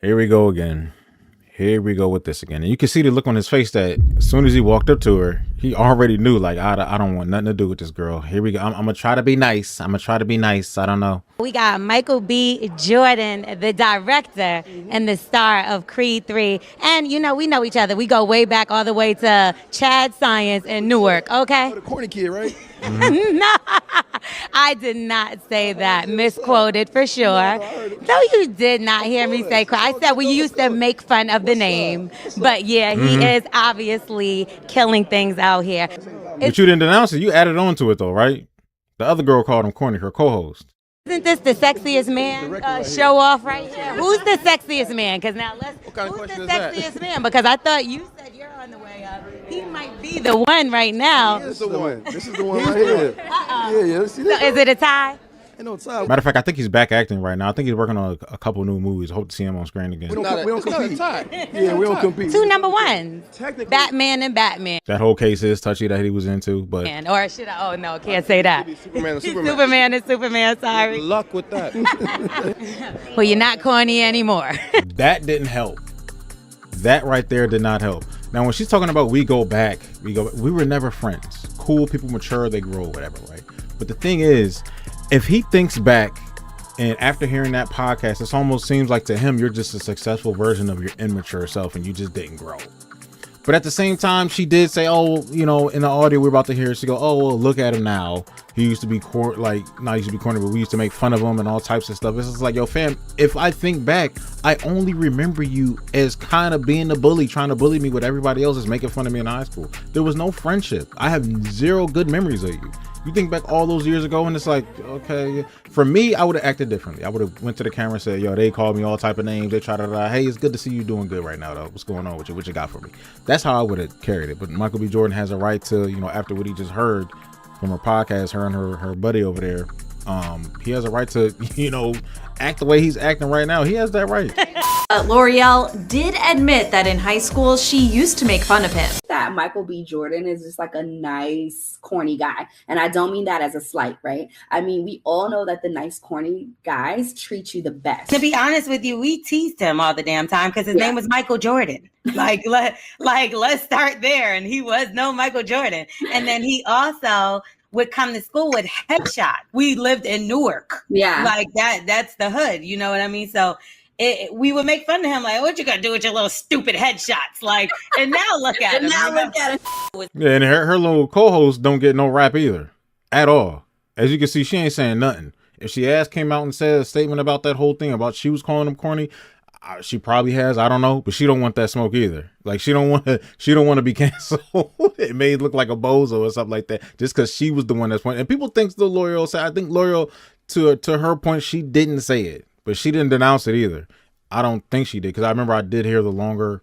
Here we go again. Here we go with this again. And you can see the look on his face that as soon as he walked up to her, he already knew, like, I don't want nothing to do with this girl. Here we go. I'm going to try to be nice. I don't know. We got Michael B. Jordan, the director and the star of Creed 3. And, you know, we know each other. We go way back all the way to Chad Science in Newark, okay? The corny kid, right? No, I did not say that. Misquoted for sure. No, you did not hear me say. I said we used to make fun of the name. But yeah, he is obviously killing things out here. But you didn't denounce it. You added on to it, though, right? The other girl called him corny, her co-host. Isn't this the sexiest man show off right here? Who's the sexiest man? Because now who's the sexiest man? Because I thought you said you're on the way up. He might be the one right now. This is the one. This is the one right here. Yeah. See so is it a tie? Ain't no tie. Matter of fact, I think he's back acting right now. I think he's working on a couple new movies. Hope to see him on screen again. We don't compete. Yeah, we don't compete. Two number ones. Technically, Batman and Batman. That whole case is touchy that he was into, but or should I? Oh no, can't say that. Superman and Superman. Sorry. Good luck with that. Well, you're not corny anymore. that didn't help. That right there did not help. Now, when she's talking about we go back, we were never friends. Cool, people mature, they grow, whatever, right? But the thing is, if he thinks back and after hearing that podcast, it almost seems like to him, you're just a successful version of your immature self and you just didn't grow. But at the same time, she did say, oh, you know, in the audio we're about to hear, she go, oh, well, look at him now. He used to be not used to be corny, but we used to make fun of him and all types of stuff. It's just like, yo, fam, if I think back, I only remember you as kind of being the bully, trying to bully me with everybody else is making fun of me in high school. There was no friendship. I have zero good memories of you. You think back all those years ago and it's like, okay, for me, I would have acted differently. I would have went to the camera and said, yo, they called me all type of names. They tried to, hey, it's good to see you doing good right now, though. What's going on with you? What you got for me? That's how I would have carried it. But Michael B. Jordan has a right to, you know, after what he just heard from her podcast, her and her buddy over there, he has a right to, you know, act the way he's acting right now. He has that right. L'Oreal did admit that in high school, she used to make fun of him. That Michael B. Jordan is just like a nice, corny guy. And I don't mean that as a slight, right? I mean, we all know that the nice, corny guys treat you the best. To be honest with you, we teased him all the damn time because his name was Michael Jordan. Let's start there. And he was no Michael Jordan. And then he also would come to school with headshot. We lived in Newark. Yeah. Like that's the hood. You know what I mean? So we would make fun of him, like, what you gonna do with your little stupid headshots? Like, and now look at him. Yeah, and her little co-host don't get no rap either, at all. As you can see, she ain't saying nothing. If she came out and said a statement about that whole thing, about she was calling him corny, she probably has, I don't know, but she don't want that smoke either. Like, she don't want to be canceled. It may look like a bozo or something like that, just because she was the one that's pointing. And people think the L'Oreal said, I think L'Oreal, to her point, she didn't say it. But she didn't denounce it either. I don't think she did, because I remember I did hear the longer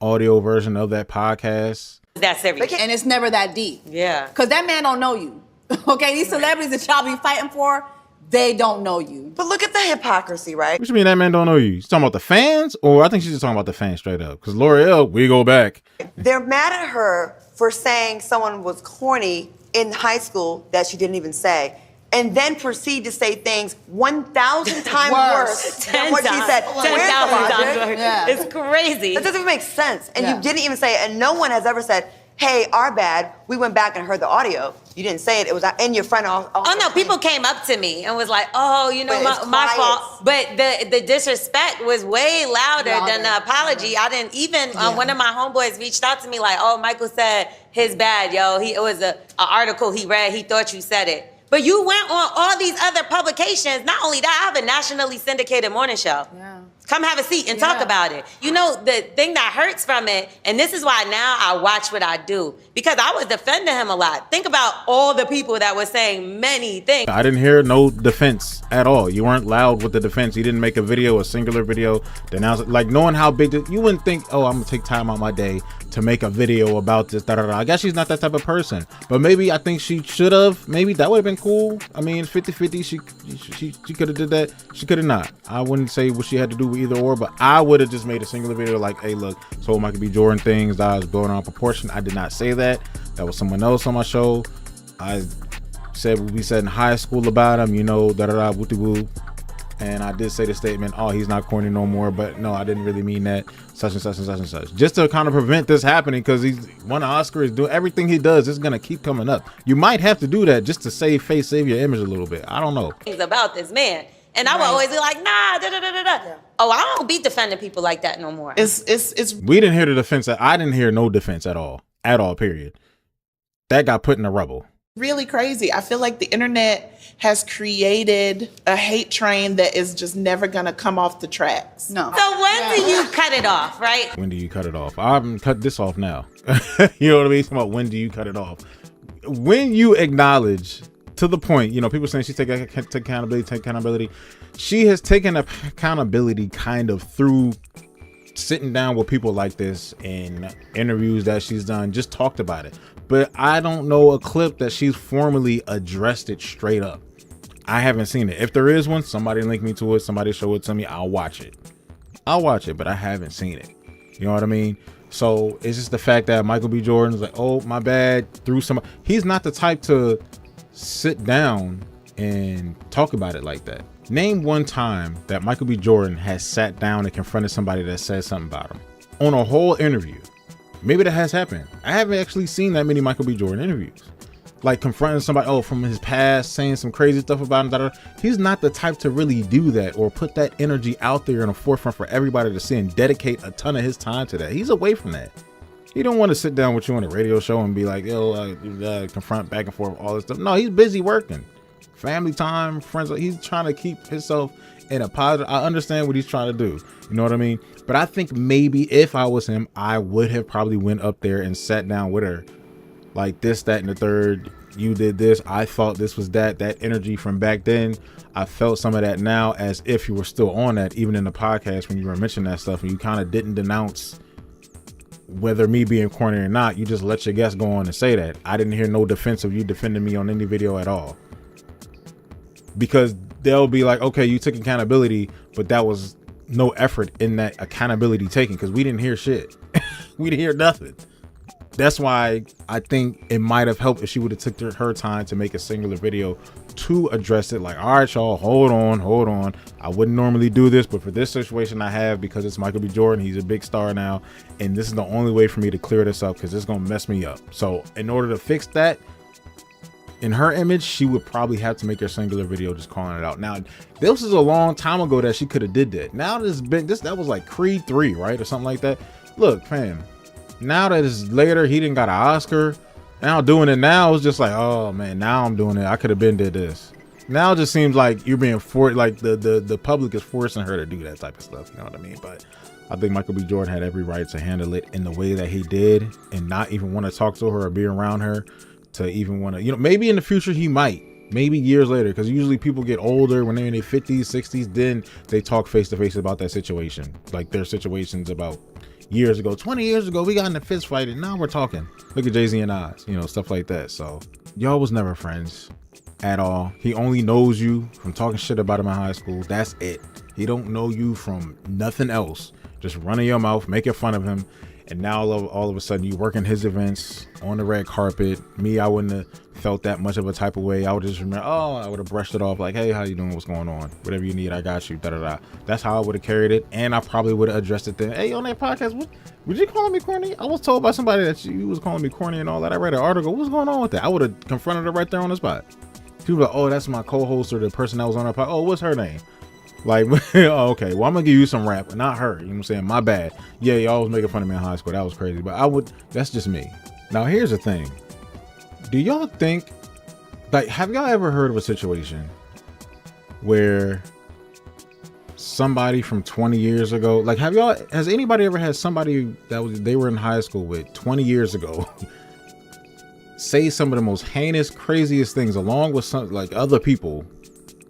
audio version of that podcast. That's everything. And it's never that deep. Yeah. Because that man don't know you. Okay, these celebrities that y'all be fighting for, they don't know you. But look at the hypocrisy, right? What you mean that man don't know you? You talking about the fans? Or I think she's just talking about the fans straight up. Because L'Oreal, we go back. They're mad at her for saying someone was corny in high school that she didn't even say. And then proceed to say things 1,000 times worse than what she said. 10,000 times worse. Yeah. It's crazy. That doesn't even make sense. And you didn't even say it. And no one has ever said, hey, our bad. We went back and heard the audio. You didn't say it. It was, and your friend also. Oh, no, people came up to me and was like, oh, you know, my fault. But the disrespect was way louder than the apology. I didn't even, one of my homeboys reached out to me like, oh, Michael said his bad, yo. It was an article he read. He thought you said it. But you went on all these other publications. Not only that, I have a nationally syndicated morning show. Yeah. Come have a seat and talk about it. You know, the thing that hurts from it, and this is why now I watch what I do, because I was defending him a lot. Think about all the people that were saying many things. I didn't hear no defense at all. You weren't loud with the defense. You didn't make a singular video, denounce it. Like, knowing how big, you wouldn't think, oh, I'm gonna take time out my day to make a video about this, I guess she's not that type of person. But maybe I think she should have. Maybe that would have been cool. I mean, 50-50, she could have did that. She could have not. I wouldn't say what she had to do with either or, but I would have just made a singular video like, hey, look, so Michael B. Jordan things that I was blowing out of proportion. I did not say that. That was someone else on my show. I said what we said in high school about him, you know, woo-woo. and I did say the statement, oh, he's not corny no more, but no, I didn't really mean that, such and such and such and such. Just to kind of prevent this happening, because he's won an Oscar, is doing everything he does, it's going to keep coming up. You might have to do that just to save your image a little bit. I don't know. Things about this man. And I would always be like, nah, da da da da da. Oh, I don't be defending people like that no more. It's We didn't hear the defense. I didn't hear no defense at all, period. That got put in the rubble. really crazy. I feel like the internet has created a hate train that is just never gonna come off the tracks. No. So when do you cut it off, right? When do you cut it off? I'm cut this off now. You know what I mean? Talking about when do you cut it off? When you acknowledge to the point, you know, people saying she take accountability. She has taken accountability kind of through sitting down with people like this in interviews that she's done, just talked about it. But I don't know a clip that she's formally addressed it straight up. I haven't seen it. If there is one, somebody link me to it, somebody show it to me, I'll watch it. But I haven't seen it. You know what I mean? So it's just the fact that Michael B. Jordan's like, oh, my bad, he's not the type to sit down and talk about it like that. Name one time that Michael B. Jordan has sat down and confronted somebody that said something about him on a whole interview. Maybe that has happened. I haven't actually seen that many Michael B. Jordan interviews. Like confronting somebody, from his past, saying some crazy stuff about him. He's not the type to really do that or put that energy out there in the forefront for everybody to see and dedicate a ton of his time to that. He's away from that. He don't want to sit down with you on a radio show and be like, confront back and forth, all this stuff. No, he's busy working. Family time, friends. He's trying to keep himself in a positive. I understand what he's trying to do. You know what I mean? But I think maybe if I was him, I would have probably went up there and sat down with her. Like this, that, and the third. You did this. I thought this was that energy from back then. I felt some of that now, as if you were still on that, even in the podcast when you were mentioning that stuff and you kind of didn't denounce whether me being corny or not. You just let your guests go on and say that. I didn't hear no defense of you defending me on any video at all. Because they'll be like, okay, you took accountability, but that was no effort in that accountability taken, because we didn't hear shit. We didn't hear nothing. That's why I think it might have helped if she would have took her time to make a singular video to address it. Like, all right, y'all, hold on. I wouldn't normally do this, but for this situation I have, because it's Michael B. Jordan, he's a big star now, and this is the only way for me to clear this up, because it's going to mess me up. So in order to fix that, in her image, she would probably have to make her singular video just calling it out. Now, this is a long time ago that she could have did that. Now that was like Creed 3, right? Or something like that. Look, fam, now that it's later, he didn't got an Oscar. Now doing it now is just like, oh man, now I'm doing it. I could have been did this. Now it just seems like you're being forced, like the public is forcing her to do that type of stuff. You know what I mean? But I think Michael B. Jordan had every right to handle it in the way that he did and not even want to talk to her or be around her. To even want to, maybe in the future he might, maybe years later, because usually people get older when they're in their 50s, 60s, then they talk face to face about that situation. Like their situations about years ago, 20 years ago, we got in a fist fight and now we're talking. Look at Jay-Z and Nas, stuff like that. So y'all was never friends at all. He only knows you from talking shit about him in high school. That's it. He don't know you from nothing else. Just running your mouth, making fun of him. And now all of a sudden you working his events on the red carpet. Me, I wouldn't have felt that much of a type of way. I would just remember, I would have brushed it off like, hey, how you doing? What's going on? Whatever you need, I got you. Da-da-da. That's how I would have carried it. And I probably would have addressed it then. Hey, on that podcast, would you calling me corny? I was told by somebody that you was calling me corny and all that. I read an article. What's going on with that? I would have confronted her right there on the spot. People were like, oh, that's my co-host or the person that was on our podcast. Oh, what's her name? Like, oh, okay, well, I'm gonna give you some rap, not her. You know what I'm saying? My bad. Yeah, y'all was making fun of me in high school. That was crazy. But that's just me. Now, here's the thing. Do y'all think, have y'all ever heard of a situation where somebody from 20 years ago, has anybody ever had somebody they were in high school with 20 years ago say some of the most heinous, craziest things along with some, other people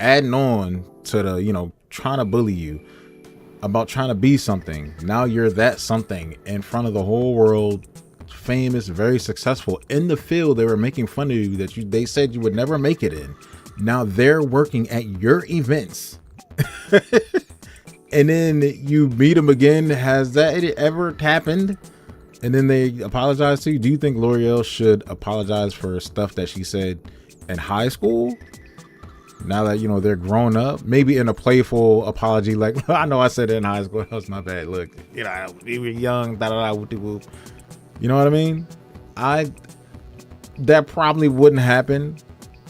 adding on to the, trying to bully you about trying to be something. Now you're that something in front of the whole world, famous, very successful in the field they were making fun of you that they said you would never make it in. Now they're working at your events. And then you meet them again. Has that ever happened? And then they apologize to you. Do you think L'Oreal should apologize for stuff that she said in high school? now that, you know, they're grown up, maybe in a playful apology, like, I know I said it in high school, that was my bad, look, you know, we were young, whoop-de-whoop. You know what I mean? That probably wouldn't happen,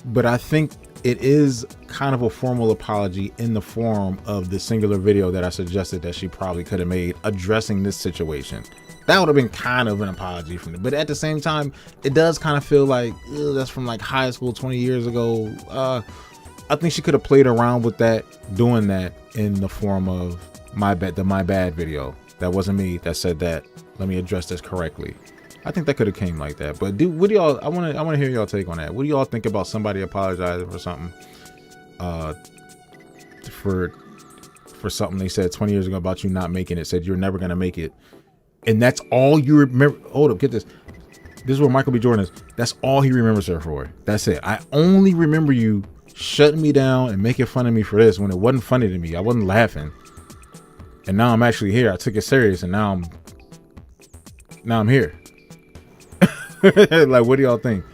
but I think it is kind of a formal apology in the form of the singular video that I suggested that she probably could have made addressing this situation. That would have been kind of an apology from it. But at the same time, it does kind of feel like that's from like high school 20 years ago. I think she could have played around with that, doing that in the form of my bad video. That wasn't me that said that. Let me address this correctly. I think that could have came like that. But what do y'all, I want to hear y'all take on that. What do y'all think about somebody apologizing for something? For something they said 20 years ago about you not making it, said you're never going to make it. And that's all you remember. Hold up, get this. This is where Michael B. Jordan is. That's all he remembers her for. That's it. I only remember you shutting me down and making fun of me for this when it wasn't funny to me. I wasn't laughing. And now I'm actually here. I took it serious, and now I'm here. Like, what do y'all think?